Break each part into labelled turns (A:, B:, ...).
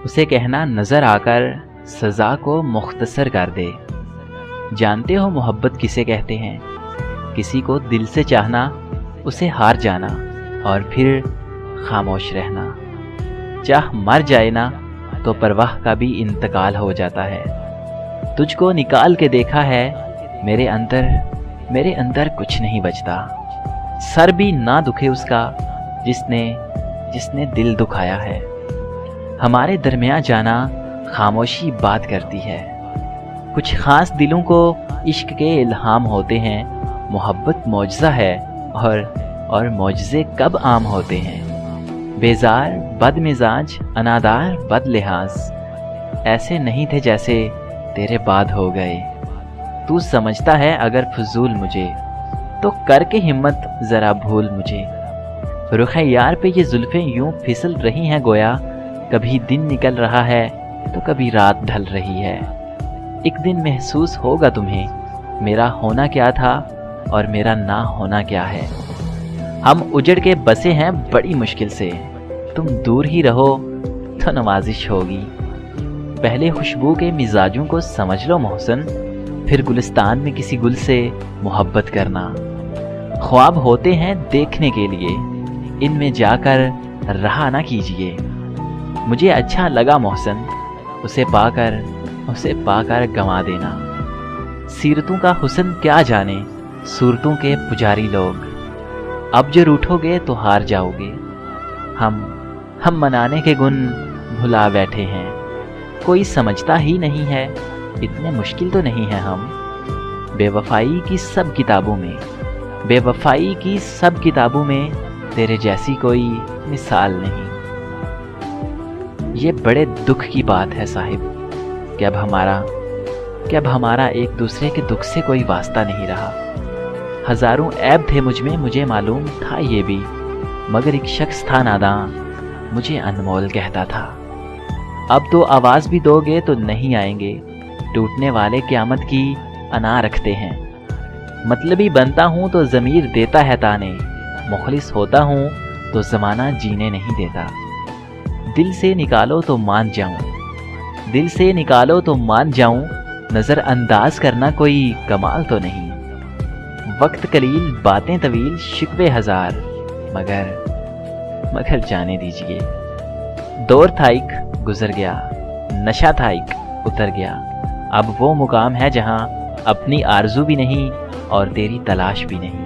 A: उसे कहना नजर आकर सजा को मुख्तसर कर दे। जानते हो मोहब्बत किसे कहते हैं? किसी को दिल से चाहना, उसे हार जाना और फिर खामोश रहना। चाह मर जाए ना तो परवाह का भी इंतकाल हो जाता है। तुझको निकाल के देखा है, मेरे अंदर कुछ नहीं बचता। सर भी ना दुखे उसका जिसने दिल दुखाया है। हमारे दरमियां जाना खामोशी बात करती है। कुछ खास दिलों को इश्क के इल्हाम होते हैं। मोहब्बत मौजज़ा है और मौजज़े कब आम होते हैं। बेजार, बदमिजाज, अनादार, बदलिहाज ऐसे नहीं थे जैसे तेरे बाद हो गए। तू समझता है अगर फजूल मुझे, तो करके हिम्मत ज़रा भूल मुझे। रुख़े यार पे ये जुल्फ़ें यूं फिसल रही हैं गोया, कभी दिन निकल रहा है तो कभी रात ढल रही है। एक दिन महसूस होगा तुम्हें मेरा होना क्या था और मेरा ना होना क्या है। हम उजड़ के बसे हैं बड़ी मुश्किल से, तुम दूर ही रहो तो नवाजिश होगी। पहले खुशबू के मिजाजों को समझ लो मोहसन, फिर गुलिस्तान में किसी गुल से मोहब्बत करना। ख्वाब होते हैं देखने के लिए, इनमें जाकर रहा ना कीजिए। मुझे अच्छा लगा मोहसन, उसे पाकर गंवा देना। सीरतों का हुस्न क्या जाने सूरतों के पुजारी लोग। अब जो रूठोगे तो हार जाओगे। हम मनाने के गुण भुला बैठे हैं। कोई समझता ही नहीं है, इतने मुश्किल तो नहीं है हम। बेवफाई की सब किताबों में तेरे जैसी कोई मिसाल नहीं। ये बड़े दुख की बात है साहिब कि अब हमारा एक दूसरे के दुख से कोई वास्ता नहीं रहा। हजारों ऐब थे मुझ में, मुझे मालूम था ये भी, मगर एक शख्स था नादां, मुझे अनमोल कहता था। अब तो आवाज़ भी दोगे तो नहीं आएंगे। टूटने वाले क़यामत की अना रखते हैं। मतलबी बनता हूँ तो ज़मीर देता है ताने, मुखलिस होता हूँ तो ज़माना जीने नहीं देता। दिल से निकालो तो मान जाऊँ, नज़र अंदाज करना कोई कमाल तो नहीं। वक्त कलील, बातें तवील, शिकवे हज़ार, मगर जाने दीजिए। दौर था एक गुजर गया, नशा था एक उतर गया। अब वो मुकाम है जहां अपनी आरज़ू भी नहीं और तेरी तलाश भी नहीं।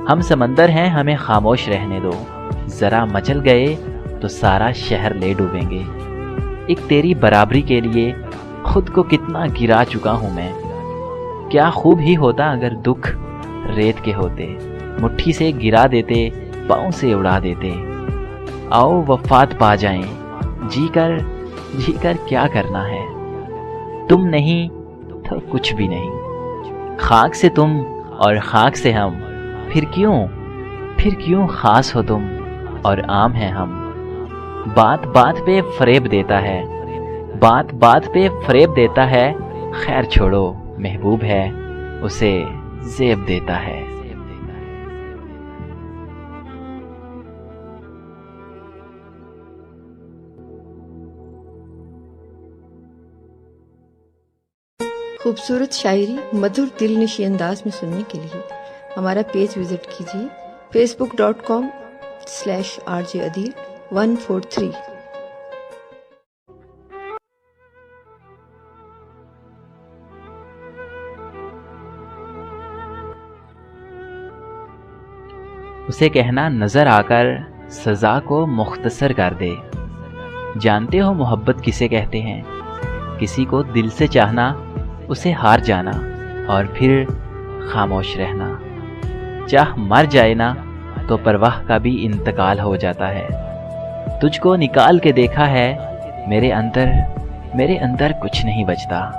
A: हम समंदर हैं, हमें खामोश रहने दो। ज़रा मचल गए तो सारा शहर ले डूबेंगे। एक तेरी बराबरी के लिए खुद को कितना गिरा चुका हूँ मैं। क्या खूब ही होता अगर दुख रेत के होते, मुट्ठी से गिरा देते, पाँव से उड़ा देते। आओ वफात पा जाएं, जी कर क्या करना है। तुम नहीं तो कुछ भी नहीं। खाक से तुम और खाक से हम, फिर क्यों खास हो तुम और आम हैं हम। बात बात पे फरेब देता है, खैर छोड़ो, महबूब है उसे ज़ेब देता है।
B: खूबसूरत शायरी मधुर दिलनशी अंदाज में सुनने के लिए हमारा पेज विजिट कीजिए facebook.com/rjadil143।
A: उसे कहना नजर आकर सजा को मुख्तसर कर दे। जानते हो मोहब्बत किसे कहते हैं? किसी को दिल से चाहना, उसे हार जाना और फिर खामोश रहना। चाह मर जाए ना तो परवाह का भी इंतकाल हो जाता है। तुझको निकाल के देखा है, मेरे अंदर कुछ नहीं बचता।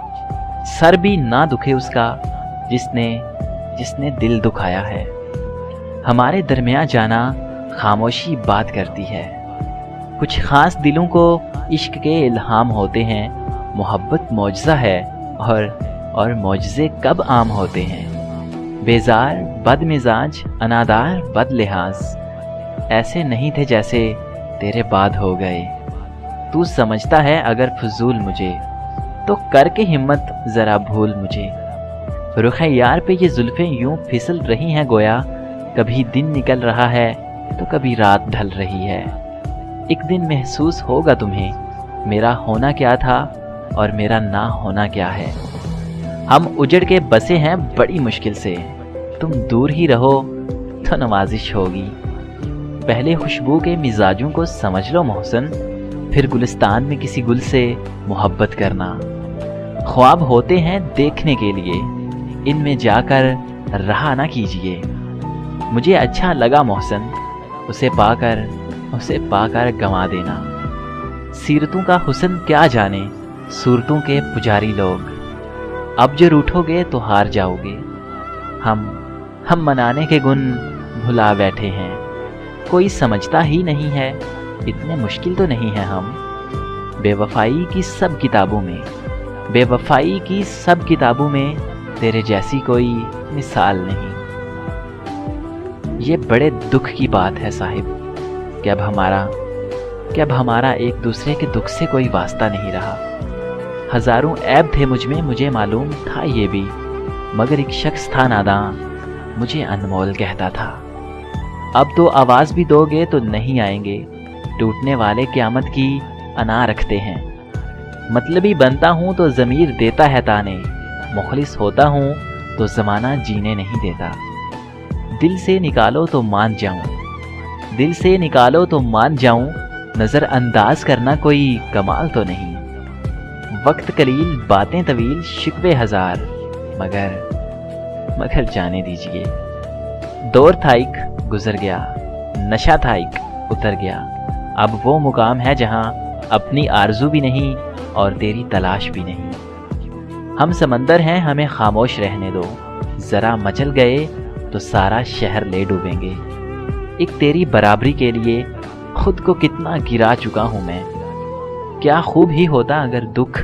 A: सर भी ना दुखे उसका जिसने दिल दुखाया है। हमारे दरमियां जाना खामोशी बात करती है। कुछ खास दिलों को इश्क के इल्हाम होते हैं। मोहब्बत मौजज़ा है और मौजज़े कब आम होते हैं। बेजार, बदमिजाज, अनादार, बदलिहाज ऐसे नहीं थे जैसे तेरे बाद हो गए। تو समझता है अगर फजूल मुझे, तो करके हिम्मत ज़रा भूल मुझे। रुख यार पे ये जुल्फ़ें यूं फिसल रही हैं गोया, कभी दिन निकल रहा है तो कभी रात ढल रही है। एक दिन महसूस होगा तुम्हें मेरा होना क्या था और मेरा ना होना क्या है। हम उजड़ के बसे हैं बड़ी मुश्किल से, तुम दूर ही रहो तो नवाजिश होगी। पहले खुशबू के मिजाजों को समझ लो मोहसन, फिर गुलिस्तान में किसी गुल से मोहब्बत करना। ख्वाब होते हैं देखने के लिए, इनमें जाकर रहा ना कीजिए। मुझे अच्छा लगा मोहसन, उसे पाकर गंवा देना। सीरतों का हुस्न क्या जाने सूरतों के पुजारी लोग, अब जो रूठोगे तो हार जाओगे। हम मनाने के गुण भुला बैठे हैं, कोई समझता ही नहीं है, इतने मुश्किल तो नहीं है हम। बेवफाई की सब किताबों में तेरे जैसी कोई मिसाल नहीं। ये बड़े दुख की बात है साहिब कि अब हमारा एक दूसरे के दुख से कोई वास्ता नहीं रहा। हजारों ऐब थे मुझ में, मुझे मालूम था ये भी, मगर एक शख्स था नादां, मुझे अनमोल कहता था। अब तो आवाज़ भी दोगे तो नहीं आएंगे, टूटने वाले क़यामत की अना रखते हैं। मतलबी बनता हूँ तो ज़मीर देता है ताने, मुखलिस होता हूँ तो ज़माना जीने नहीं देता। दिल से निकालो तो मान जाऊँ, नज़र अंदाज करना कोई कमाल तो नहीं। वक्त कलील बातें तवील शिकवे हज़ार, मगर जाने दीजिए। दौर था एक गुज़र गया, नशा था एक उतर गया। अब वो मुकाम है जहाँ अपनी आरज़ू भी नहीं और तेरी तलाश भी नहीं। हम समंदर हैं, हमें खामोश रहने दो, ज़रा मचल गए तो सारा शहर ले डूबेंगे। एक तेरी बराबरी के लिए खुद को कितना गिरा चुका हूँ मैं। क्या खूब ही होता अगर दुख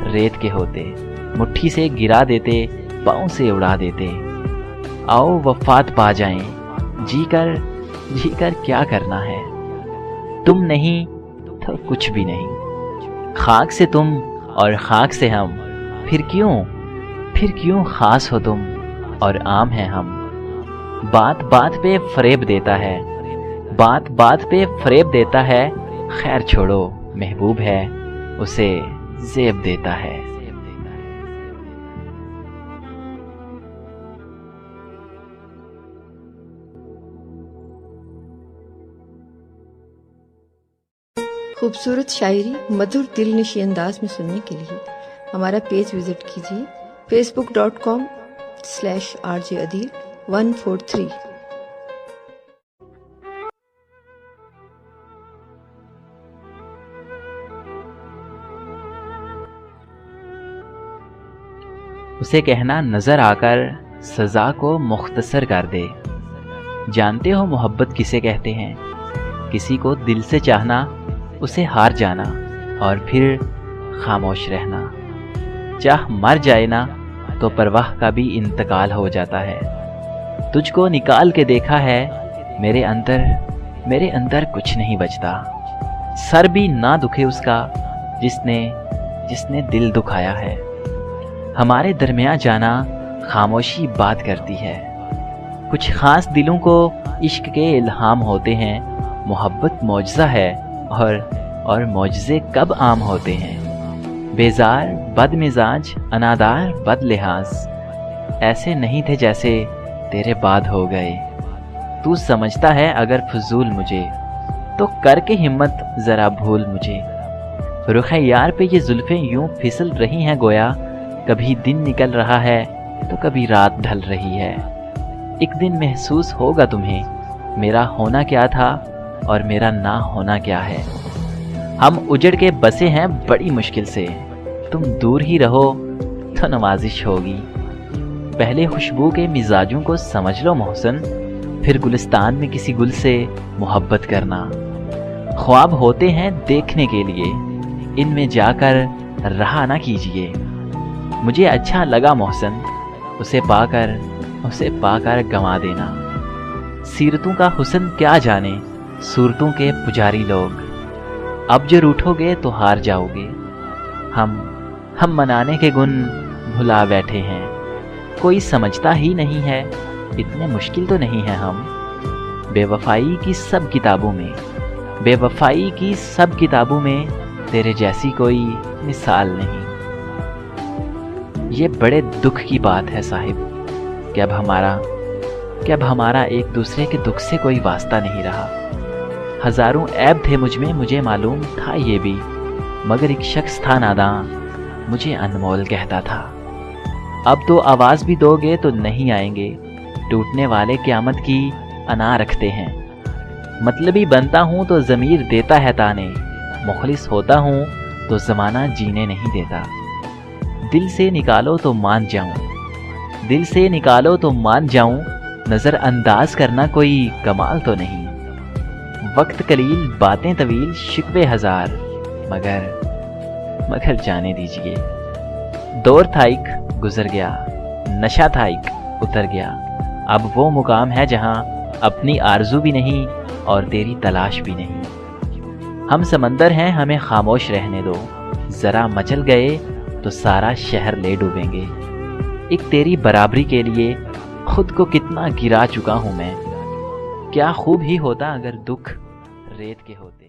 A: रेत के होते, मुट्ठी से गिरा देते, पाँव से उड़ा देते। आओ वफात पा जाएं, जी कर क्या करना है। तुम नहीं तो कुछ भी नहीं, खाक से तुम और खाक से हम, फिर क्यों खास हो तुम और आम हैं हम। बात बात पे फरेब देता है, खैर छोड़ो, महबूब है उसे ज़ेब देता है।
B: खूबसूरत शायरी मधुर दिलनशी अंदाज में सुनने के लिए हमारा पेज विजिट कीजिए facebook.com/rjadil143।
A: उसे कहना नजर आकर सजा को मुख्तसर कर दे। जानते हो मोहब्बत किसे कहते हैं? किसी को दिल से चाहना, उसे हार जाना और फिर खामोश रहना। चाह मर जाए ना तो परवाह का भी इंतकाल हो जाता है। तुझको निकाल के देखा है, मेरे अंदर कुछ नहीं बचता। सर भी ना दुखे उसका जिसने दिल दुखाया है। हमारे दरमियां जाना खामोशी बात करती है। कुछ खास दिलों को इश्क के इल्हाम होते हैं। मोहब्बत मौजज़ा है और मौजज़े कब आम होते हैं। बेजार, बदमिजाज, अनादार, बदलिहाज, ऐसे नहीं थे जैसे तेरे बाद हो गए। तू समझता है अगर फजूल मुझे, तो करके हिम्मत ज़रा भूल मुझे। रुख यार पे ये जुल्फ़ें यूं फिसल रही हैं गोया, कभी दिन निकल रहा है तो कभी रात ढल रही है। एक दिन महसूस होगा तुम्हें मेरा होना क्या था और मेरा ना होना क्या है। हम उजड़ के बसे हैं बड़ी मुश्किल से, तुम दूर ही रहो तो नवाजिश होगी। पहले खुशबू के मिजाजों को समझ लो मोहसन, फिर गुलिस्तान में किसी गुल से मोहब्बत करना। ख्वाब होते हैं देखने के लिए, इनमें जाकर रहा ना कीजिए। मुझे अच्छा लगा मोहसन, उसे पाकर गंवा देना। सीरतों का हुस्न क्या जाने सूरतों के पुजारी लोग, اب جو रूठो गए तो हार जाओगे। हम मनाने के गुण भुला बैठे हैं। कोई समझता ही नहीं है, इतने मुश्किल तो नहीं है हम। बेवफाई की सब किताबों में तेरे जैसी कोई मिसाल नहीं। ये बड़े दुख की बात है साहिब कि अब हमारा एक दूसरे के दुख से कोई वास्ता नहीं रहा। हजारों ऐब थे मुझ में, मुझे मालूम था ये भी, मगर एक शख्स था नादां, मुझे अनमोल कहता था। अब तो आवाज़ भी दोगे तो नहीं आएंगे, टूटने वाले क़यामत की अना रखते हैं। मतलबी बनता हूँ तो ज़मीर देता है ताने, मुखलिस होता हूँ तो ज़माना जीने नहीं देता। दिल से निकालो तो मान जाऊँ, नज़र अंदाज करना कोई कमाल तो नहीं। वक्त कलील, बातें तवील, शिकवे हज़ार, मगर जाने दीजिए। दौर था एक गुजर गया, नशा था एक उतर गया। अब वो मुकाम है जहाँ अपनी आरज़ू भी नहीं और तेरी तलाश भी नहीं। हम समंदर हैं, हमें खामोश रहने दो, ज़रा मचल गए तो सारा शहर ले डूबेंगे। एक तेरी बराबरी के लिए खुद को कितना गिरा चुका हूँ मैं। क्या खूब ही होता अगर दुख रेत के होते।